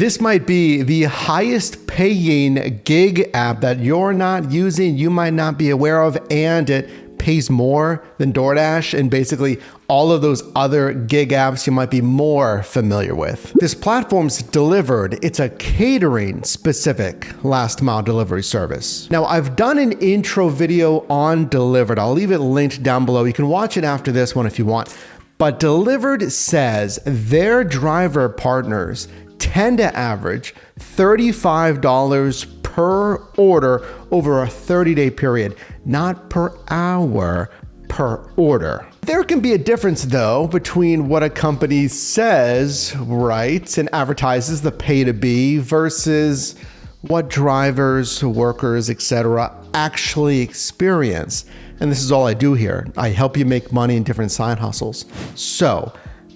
This might be the highest paying gig app that you're not using, you might not be aware of, and it pays more than DoorDash and basically all of those other gig apps you might be more familiar with. This platform's Dlivrd. It's a catering specific last mile delivery service. Now, I've done an intro video on Dlivrd. I'll leave it linked down below. You can watch it after this one if you want. But Dlivrd says their driver partners tend to average $35 per order over a 30-day period, not per hour, per order. There can be a difference though between what a company says, writes, and advertises the pay to be versus what drivers, workers, etc. actually experience. And this is all I do here. I help you make money in different side hustles. So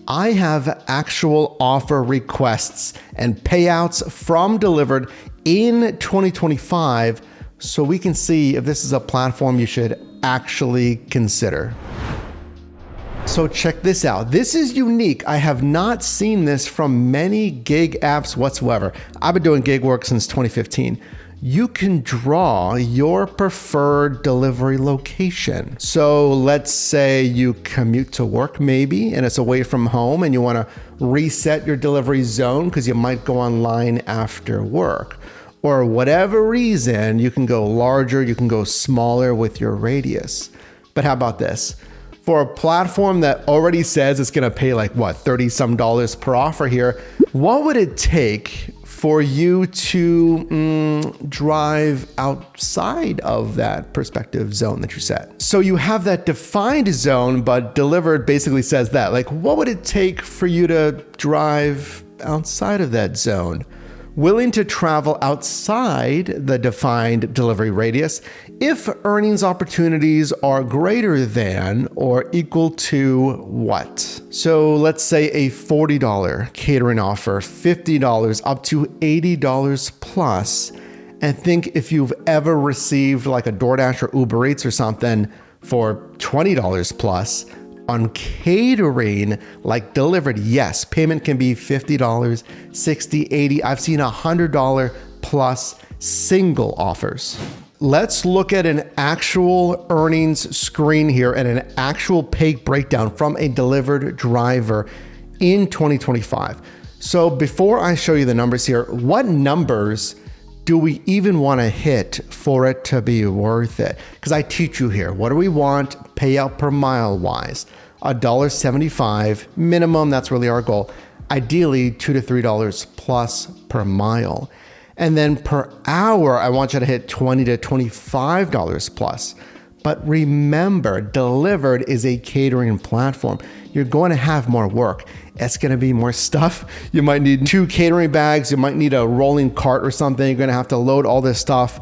I have actual offer requests and payouts from Dlivrd in 2025, so we can see if this is a platform you should actually consider. So check this out. This is unique. I have not seen this from many gig apps whatsoever. I've been doing gig work since 2015. You can draw your preferred delivery location. So let's say you commute to work maybe, and it's away from home, and you want to reset your delivery zone because you might go online after work. Or whatever reason, you can go larger, you can go smaller with your radius. But how about this? For a platform that already says it's gonna pay like what, 30 some dollars per offer here, what would it take for you to drive outside of that perspective zone that you set? So you have that defined zone, but Dlivrd basically says that, like, what would it take for you to drive outside of that zone? Willing to travel outside the defined delivery radius if earnings opportunities are greater than or equal to what? So let's say a $40 catering offer, $50 up to $80 plus. And think if you've ever received like a DoorDash or Uber Eats or something for $20 plus. On catering like Dlivrd, yes, payment can be $50, $60, $80. I've seen $100 plus single offers. Let's look at an actual earnings screen here and an actual pay breakdown from a Dlivrd driver in 2025. So before I show you the numbers here, what numbers do we even want to hit for it to be worth it? Because I teach you here, what do we want payout per mile wise? $1.75 minimum, that's really our goal. Ideally $2 to $3 plus per mile. And then per hour, I want you to hit $20 to $25 plus. But remember, Dlivrd is a catering platform. You're going to have more work. It's going to be more stuff. You might need 2 catering bags. You might need a rolling cart or something. You're going to have to load all this stuff,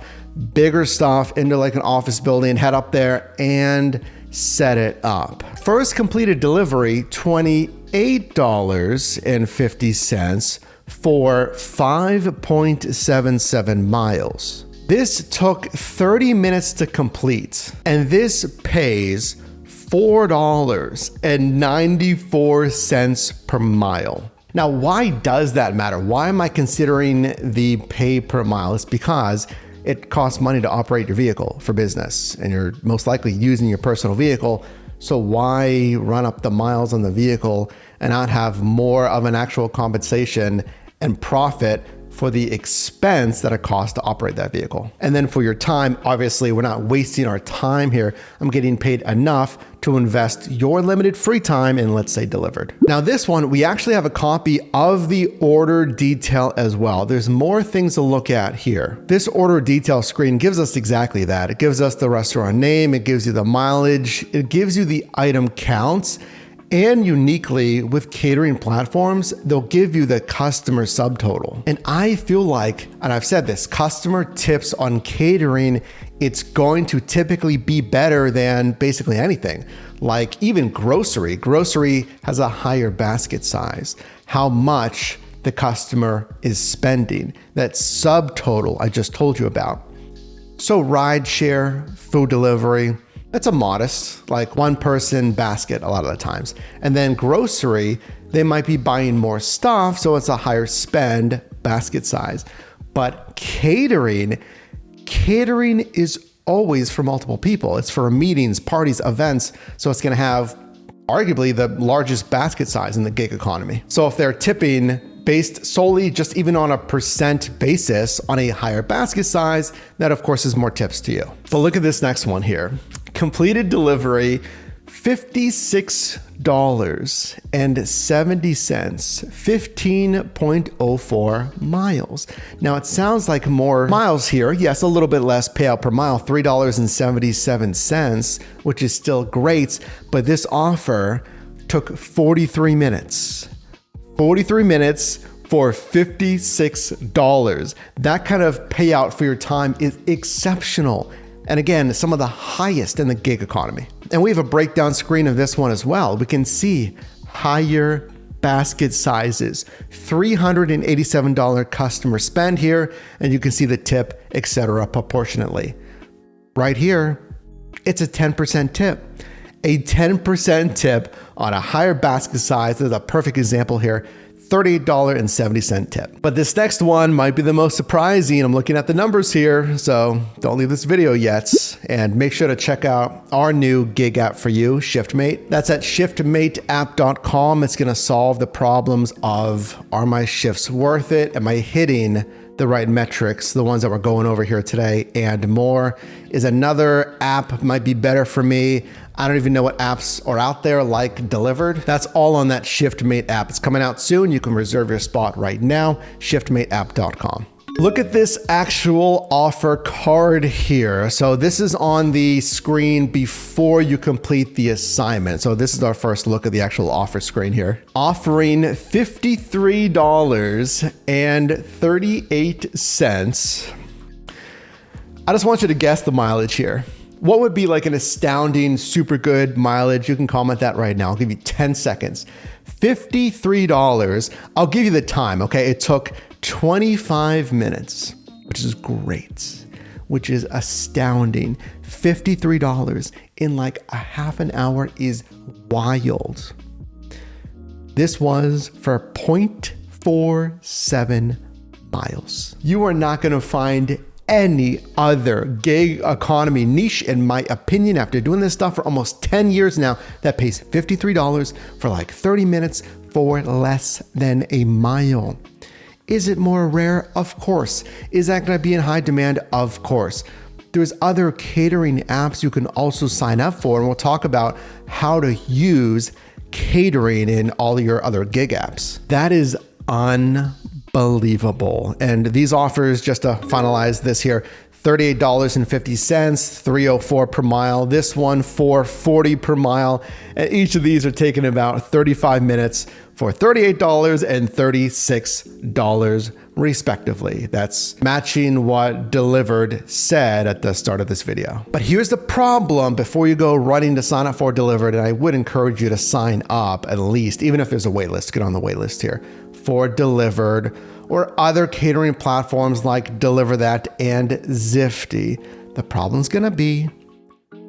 bigger stuff, into like an office building, head up there and set it up. First completed delivery, $28.50 for 5.77 miles. This took 30 minutes to complete, and this pays $4.94 per mile. Now, why does that matter? Why am I considering the pay per mile? It's because it costs money to operate your vehicle for business, and you're most likely using your personal vehicle. So why run up the miles on the vehicle and not have more of an actual compensation and profit for the expense that it costs to operate that vehicle? And then for your time, obviously we're not wasting our time here. I'm getting paid enough to invest your limited free time in, let's say, Dlivrd. Now this one, we actually have a copy of the order detail as well. There's more things to look at here. This order detail screen gives us exactly that. It gives us the restaurant name, it gives you the mileage, it gives you the item counts. And uniquely with catering platforms, they'll give you the customer subtotal. And I feel like, and I've said this, customer tips on catering, it's going to typically be better than basically anything. Like even grocery. Grocery has a higher basket size. How much the customer is spending. That subtotal I just told you about. So rideshare, food delivery, that's a modest, like one person basket a lot of the times. And then grocery, they might be buying more stuff, so it's a higher spend basket size. But catering is always for multiple people. It's for meetings, parties, events. So it's going to have arguably the largest basket size in the gig economy. So if they're tipping based solely just even on a percent basis on a higher basket size, that of course is more tips to you. But look at this next one here. Completed delivery, $56.70, 15.04 miles. Now it sounds like more miles here. Yes, a little bit less payout per mile, $3.77, which is still great, but this offer took 43 minutes. 43 minutes for $56. That kind of payout for your time is exceptional. And again, some of the highest in the gig economy. And we have a breakdown screen of this one as well. We can see higher basket sizes, $387 customer spend here, and you can see the tip, etc. proportionately. Right here, it's a 10% tip. A 10% tip on a higher basket size is a perfect example here. $38.70 tip. But this next one might be the most surprising. I'm looking at the numbers here, so don't leave this video yet. And make sure to check out our new gig app for you, ShiftMate. That's at shiftmateapp.com. It's going to solve the problems of, are my shifts worth it? Am I hitting the right metrics, the ones that we're going over here today, and more? Is another app might be better for me? I don't even know what apps are out there like Dlivrd. That's all on that ShiftMate app. It's coming out soon. You can reserve your spot right now, shiftmateapp.com. Look at this actual offer card here. So this is on the screen before you complete the assignment. So this is our first look at the actual offer screen here. Offering $53.38. I just want you to guess the mileage here. What would be like an astounding, super good mileage? You can comment that right now. I'll give you 10 seconds. $53. I'll give you the time, okay? It took 25 minutes, which is great, which is astounding. $53 in like a half an hour is wild. This was for 0.47 miles. You are not going to find any other gig economy niche, in my opinion, after doing this stuff for almost 10 years now, that pays $53 for like 30 minutes for less than a mile. Is it more rare? Of course. Is that going to be in high demand? Of course. There's other catering apps you can also sign up for, and we'll talk about how to use catering in all your other gig apps. That is unbelievable. And these offers, just to finalize this here, $38.50, $304 per mile. This one, $440 per mile. And each of these are taking about 35 minutes for $38 and $36 respectively. That's matching what Dlivrd said at the start of this video. But here's the problem before you go running to sign up for Dlivrd, and I would encourage you to sign up at least, even if there's a wait list, get on the wait list here for Dlivrd or other catering platforms like Deliver That and Zifty. The problem's gonna be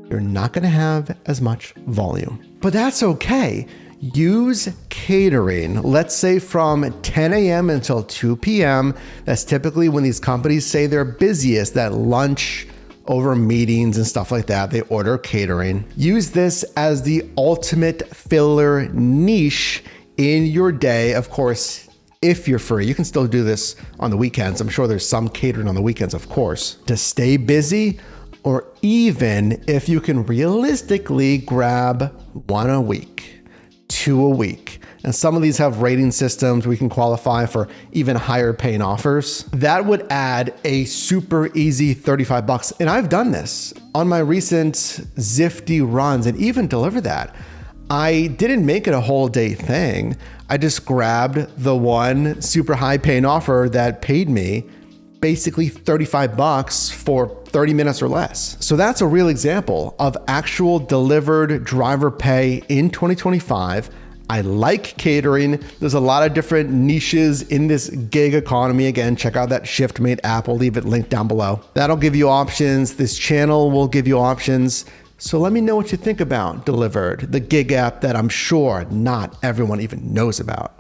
you're not gonna have as much volume, but that's okay. Use catering, let's say from 10 a.m. until 2 p.m. That's typically when these companies say they're busiest, that lunch over meetings and stuff like that, they order catering. Use this as the ultimate filler niche in your day. Of course, if you're free, you can still do this on the weekends. I'm sure there's some catering on the weekends, of course, to stay busy, or even if you can realistically grab one a week, 2 a week. And some of these have rating systems. We can qualify for even higher paying offers. That would add a super easy $35. And I've done this on my recent Zifty runs and even Deliver That. I didn't make it a whole day thing. I just grabbed the one super high paying offer that paid me basically $35 for 30 minutes or less. So that's a real example of actual Dlivrd Driver Pay in 2025. I like catering. There's a lot of different niches in this gig economy. Again, check out that ShiftMate app. We'll leave it linked down below. That'll give you options. This channel will give you options. So let me know what you think about Dlivrd, the gig app that I'm sure not everyone even knows about.